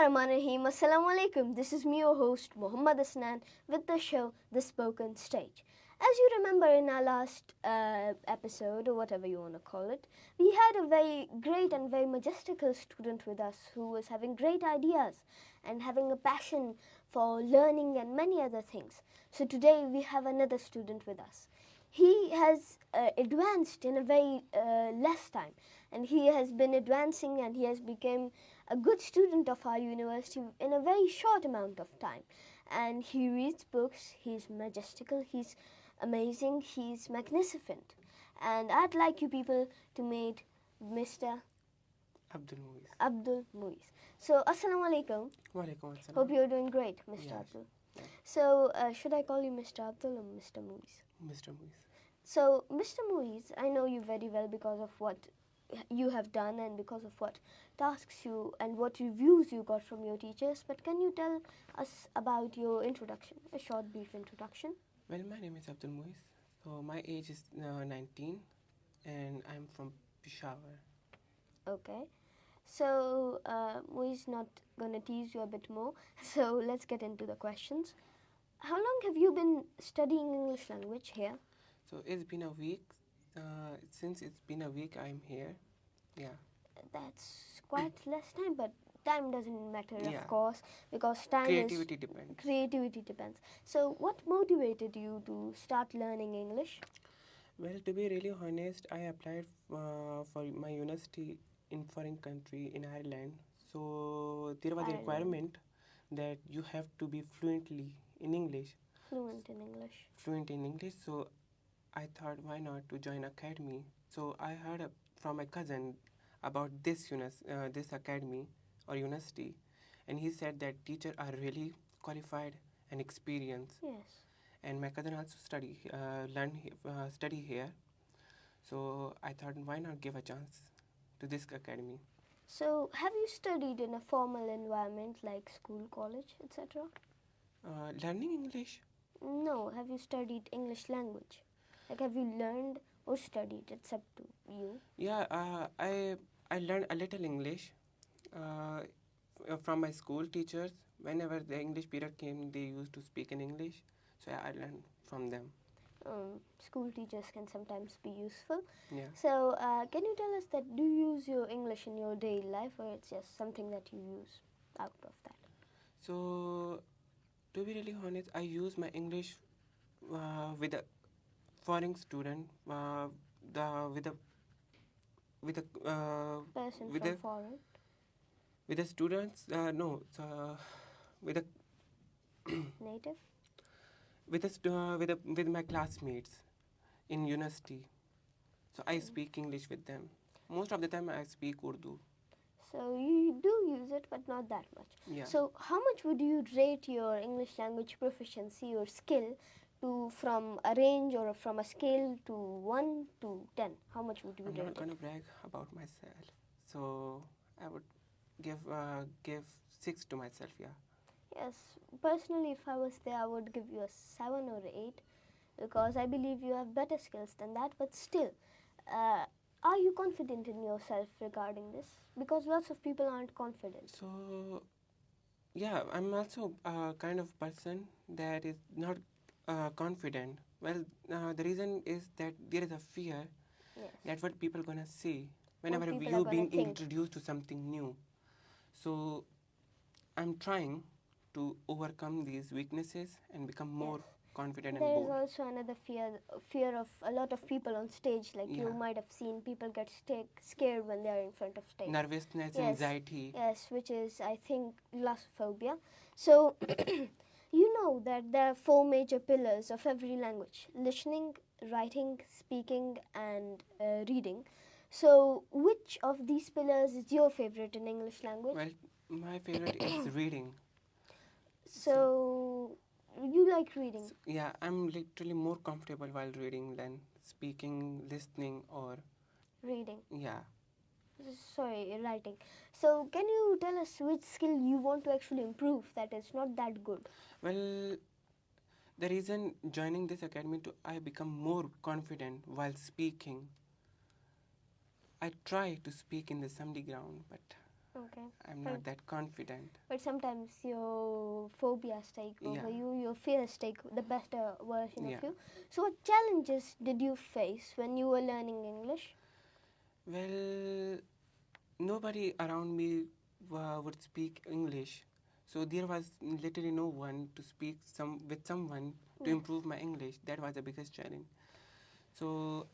Bismillahirrahmanirrahim. Assalamu alaikum. This is me, your host, Muhammad Hasnain, with the show The Spoken Stage. As you remember in our last episode, or whatever you want to call it, we had a very great and very majestical student with us who was having great ideas and having a passion for learning and many other things. So today we have another student with us. He has advanced in a very less time, and he has been advancing and he has become a good student of our university in a very short amount of time. And he reads books, he's majestical, he's amazing, he's magnificent. And I'd like you people to meet Mr. Abdul Muiz. So, Assalamu alaikum. Walaikum assalam. Hope you're doing great, Mr. Yes. Abdul. So, should I call you Mr. Abdul or Mr. Muiz? Mr. Muiz. So, Mr. Muiz, I know you very well because of what you have done and because of what tasks you and what reviews you got from your teachers. But can you tell us about your introduction, a short, brief introduction? Well, my name is Abdul Muiz. So my age is 19, and I'm from Peshawar. Okay. So, Muiz not gonna tease you a bit more. So, let's get into the questions. How long have you been studying English language here? So it's been a week. Since it's been a week, I'm here. Yeah. That's quite less time, but time doesn't matter, Yeah. of course, because time Creativity depends. creativity depends. So, what motivated you to start learning English? Well, to be really honest, I applied for my university in foreign country in Ireland. So there was a Ireland. requirement that you have to be fluently in English. Fluent in English. Fluent in English. So I thought, why not to join academy? So I heard from my cousin about this this academy or university, and he said that teachers are really qualified and experienced. Yes. And my cousin also study here. So I thought, why not give a chance to this academy? So, have you studied in a formal environment like school, college, etc.? Learning English. No, have you studied English language? Like, have you learned or studied? It's up to you. Yeah, I learned a little English from my school teachers. Whenever the English period came, they used to speak in English. So I learned from them. School teachers can sometimes be useful. Yeah. So, can you tell us that do you use your English in your daily life, or it's just something that you use out of that? So, to be really honest, I use my English with a foreign student, with Person with from the foreign. with the students. No, with the Native? with my classmates in university. So I speak English with them. Most of the time, I speak Urdu. So you do use it, but not that much. Yeah. So how much would you rate your English language proficiency or skill from a range or from a scale to 1 to 10? How much would you I'm rate not it? gonna brag about myself, so I would give 6 to myself. Yeah. Yes, personally, if I was there, I would give you a 7 or 8 because I believe you have better skills than that. But still, are you confident in yourself regarding this? Because lots of people aren't confident. So yeah, I'm also a kind of person that is not confident. Well, the reason is that there is a fear Yes. that what people gonna say whenever people are you gonna being think. introduced to something new. So I'm trying to overcome these weaknesses and become more confident There and is bold. also another fear of a lot of people on stage. Like you Yeah. might have seen people get scared when they are in front of stage. Nervousness, Yes. anxiety. Yes, which is, I think, glossophobia. So, you know that there are 4 major pillars of every language: listening, writing, speaking, and reading. So, which of these pillars is your favorite in English language? Well, my favorite is reading. So, you like reading? Yeah, I'm literally more comfortable while reading than speaking, listening, or Reading. yeah. Sorry, writing. So, can you tell us which skill you want to actually improve that is not that good? Well, the reason joining this academy to I become more confident while speaking. I try to speak in the assembly ground, but Okay. I'm But, not that confident. but sometimes your phobias take over Yeah. you, your fears take the better version Yeah. of you. So, what challenges did you face when you were learning English? Well, nobody around me would speak English, so there was literally no one to speak with someone to Yes. improve my English. That was the biggest challenge. So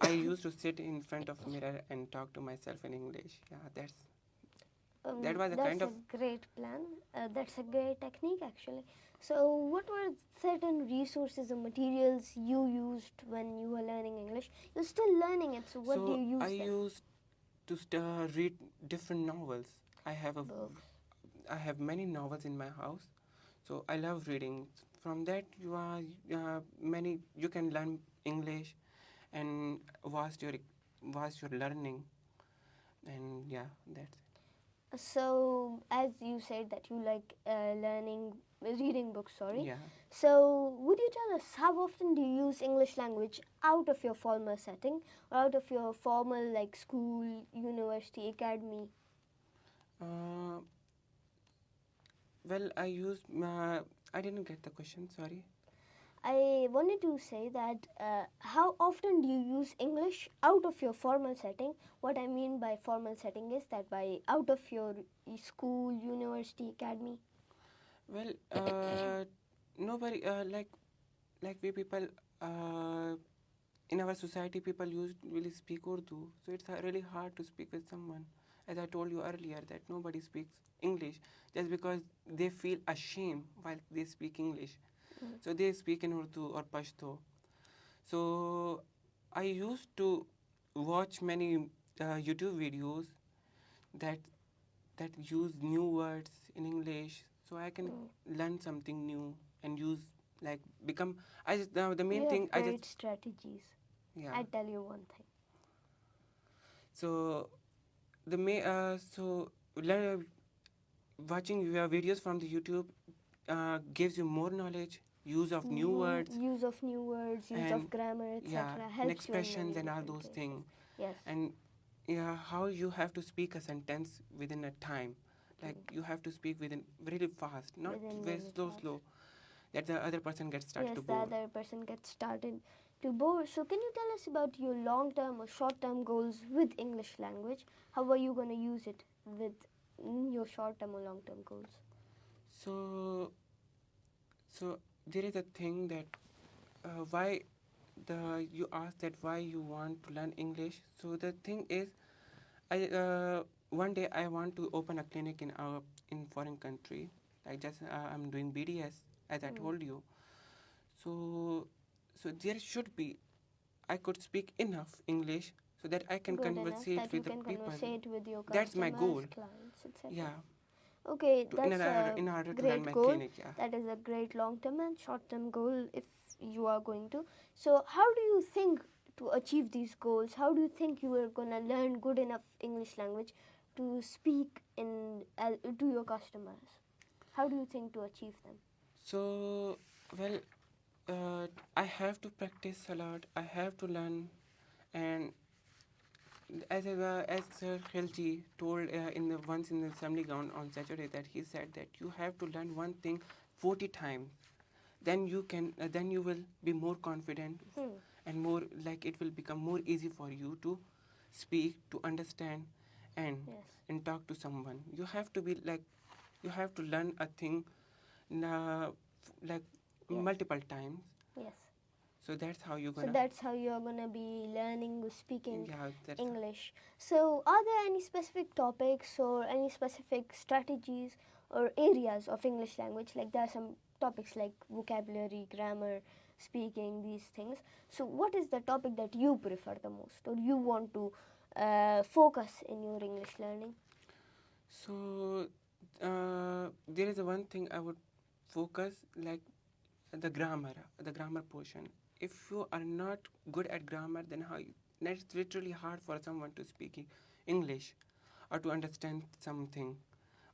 I used to sit in front of mirror and talk to myself in English. Yeah, that was a That's kind a of. great plan. That's a great technique, actually. So, what were certain resources or materials you used when you were learning English? You're still learning it, so what do So you I use then? used to read different novels. Books. I have many novels in my house, so I love reading. From that, you can learn English and was your learning, and yeah, that's So, as you said that you like reading books, it. sorry. Yeah. So, would you tell us how often do you use English language out of your formal setting or out of your formal like school, university, academy? uh, well, I didn't get the question, sorry. I wanted to say that how often do you use English out of your formal setting? What I mean by formal setting is that by out of your school, university, academy. Well, nobody like we people uh, in our society, people really speak Urdu, so it's really hard to speak with someone. As I told you earlier, that nobody speaks English just because they feel ashamed while they speak English. Mm. So they speak in Urdu or Pashto. So I used to watch many YouTube videos that use new words in English, so I can Mm. learn something new and use like become. I just the main You thing have I just great strategies. yeah. I tell you one thing. So the may so watching your videos from the YouTube gives you more knowledge, use of new words, Use of new words, use and of grammar, yeah, etc. and helps you in expressions many and all different those cases. things, Yes. and yeah, how you have to speak a sentence within a time. Like you have to speak within very fast, not Within very minute fast. slow, that the other person gets started Yes, to the bore. other person gets started to bore. So, can you tell us about your long term or short term goals with English language? How are you going to use it with your short term or long term goals? So, so there is a thing that why you ask that why you want to learn English. So the thing is, I one day I want to open a clinic in foreign country. Like just I'm doing BDS as I Mm. told you. So there should be I could speak enough English so that I can Good enough conversate that you with the can people. conversate with your That's my customers, goal. clients, etc. Yeah, Okay, to that's a in order to run great my goal. clinic. Yeah. That is a great long term and short term goal if you are going to. So, how do you think to achieve these goals? How do you think you are going to learn good enough English language to speak to your customers? How do you think to achieve them? So well, I have to practice a lot. I have to learn, and as Sir Khilji told once in the assembly ground on Saturday, that he said that you have to learn one thing 40 times. Then you will be more confident Hmm. and more like it will become more easy for you to speak, to understand, and Yes. talk to someone. You have to learn a thing like Yes. multiple times. Yes. So that's how you're So gonna. that's how you're gonna be learning speaking Yeah, that's English. So are there any specific topics or any specific strategies or areas of English language? Like there are some topics like vocabulary, grammar, speaking, these things. So what is the topic that you prefer the most or you want to focus in your English learning? so. There is one thing I would focus like the grammar portion. If you are not good at grammar, then then it's literally hard for someone to speak English, or to understand something,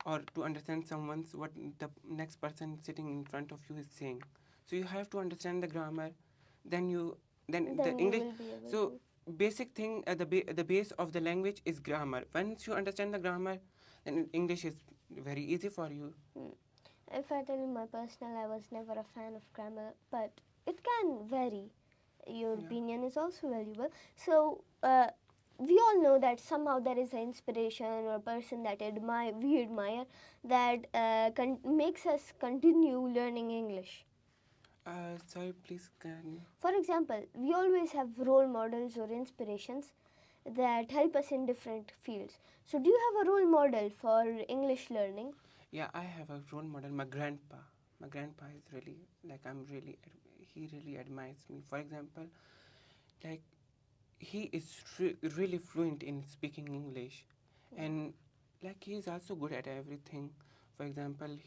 or to understand someone's what the next person sitting in front of you is saying. So you have to understand the grammar, then the Then you English. will be able So to. basic thing the base of the language is grammar. Once you understand the grammar, and English is very easy for you. If I tell you my personal, I was never a fan of grammar, but it can vary. Your Yeah. opinion is also valuable. So, we all know that somehow there is an inspiration or a person that we admire that makes us continue learning English. Sorry, please can. For example, we always have role models or inspirations that help us in different fields. So, do you have a role model for English learning? Yeah, I have a role model. My grandpa. My grandpa is really like he really admires me. For example, like he is really fluent in speaking English, and like he is also good at everything. For example,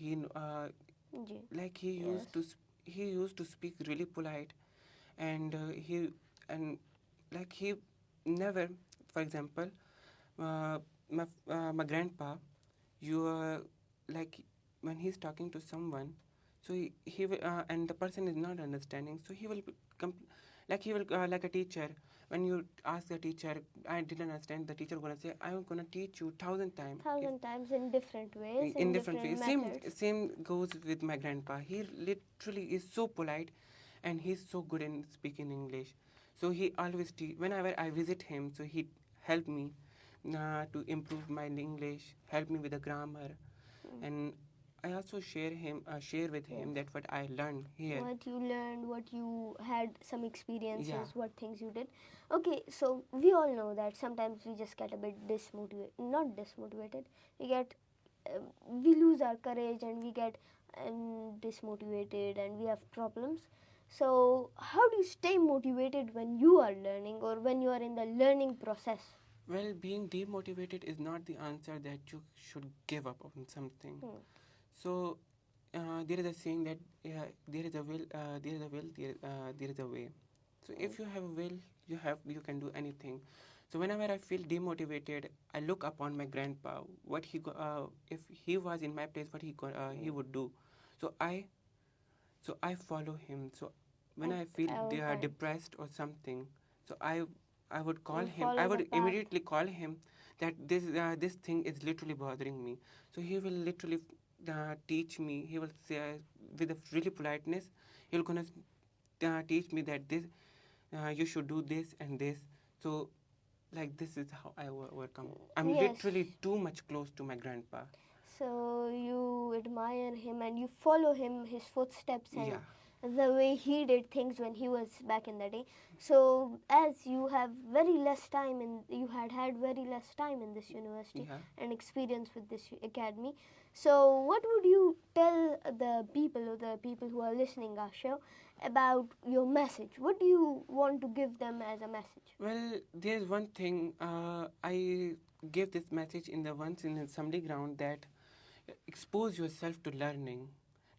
like Yes. he used to speak really polite, and and like he never, for example, my grandpa, you like when he's talking to someone, so he will and the person is not understanding, so he will like he will like a teacher. When you ask the teacher, I didn't understand, the teacher gonna say, I'm gonna teach you 1,000 times. Thousand times in different ways, In in different different ways. methods. Same goes with my grandpa. He literally is so polite, and he's so good in speaking English. So he always whenever I visit him, so he helped me to improve my English, help me with the grammar, and I also share with Yes. him that what I learned here. What you learned, what you had some experiences, Yeah. what things you did. Okay, so we all know that sometimes we just get a bit not dismotivated. We get, we lose our courage and we get dismotivated and we have problems. So, how do you stay motivated when you are learning or when you are in the learning process? Well, being demotivated is not the answer that you should give up on something. So there is a saying that there is a will, there is a way. So if you have a will, you can do anything. So whenever I feel demotivated, I look upon my grandpa. If he was in my place, what he would do. So I follow him. So when I feel Fine. depressed or something, so I would call You him. follow I the would path. immediately call him that this thing is literally bothering me. So he will literally teach me. He will say with a really politeness. He'll gonna teach me that this you should do this and this. So like this is how I overcome. I'm Yes. literally too much close to my grandpa. So you admire him and you follow him, his footsteps, and Yeah. the way he did things when he was back in the day. So as you have very less time you had very less time in this university Yeah. and experience with this academy. So what would you tell the people or the people who are listening our show about your message? What do you want to give them as a message? Well, there's one thing I give this message in the once in assembly ground, that expose yourself to learning,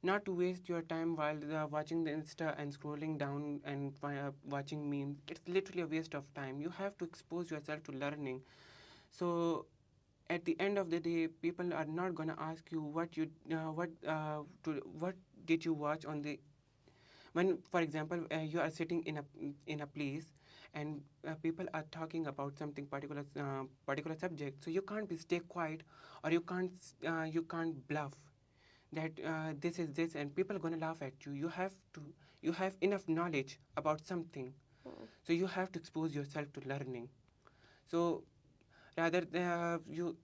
not to waste your time while watching the Insta and scrolling down and watching memes. It's literally a waste of time. You have to expose yourself to learning. So at the end of the day, people are not gonna ask you what did you watch on the when, for example, you are sitting in a place and people are talking about something particular subject, so you can't be stay quiet, or you can't bluff that this is this and people are going to laugh at you. You have enough knowledge about something, so you have to expose yourself to learning. So rather you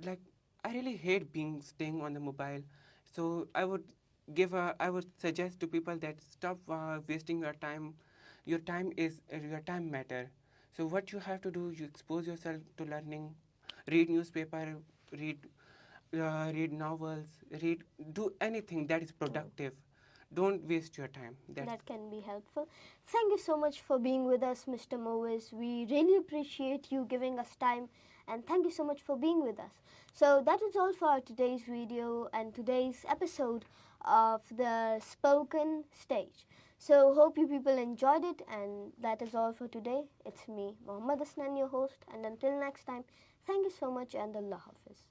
like I really hate being staying on the mobile. So I would suggest to people that stop wasting your time. Your time matter. So what you have to do, you expose yourself to learning, read newspaper, read read novels, do anything that is productive. Don't waste your time. That can be helpful. Thank you so much for being with us, Mr. Mowis. We really appreciate you giving us time, and thank you so much for being with us. So that is all for today's video and today's episode of the Spoken Stage. So hope you people enjoyed it, and that is all for today. It's me, Muhammad Hasnain, your host, and until next time, thank you so much and Allah Hafiz.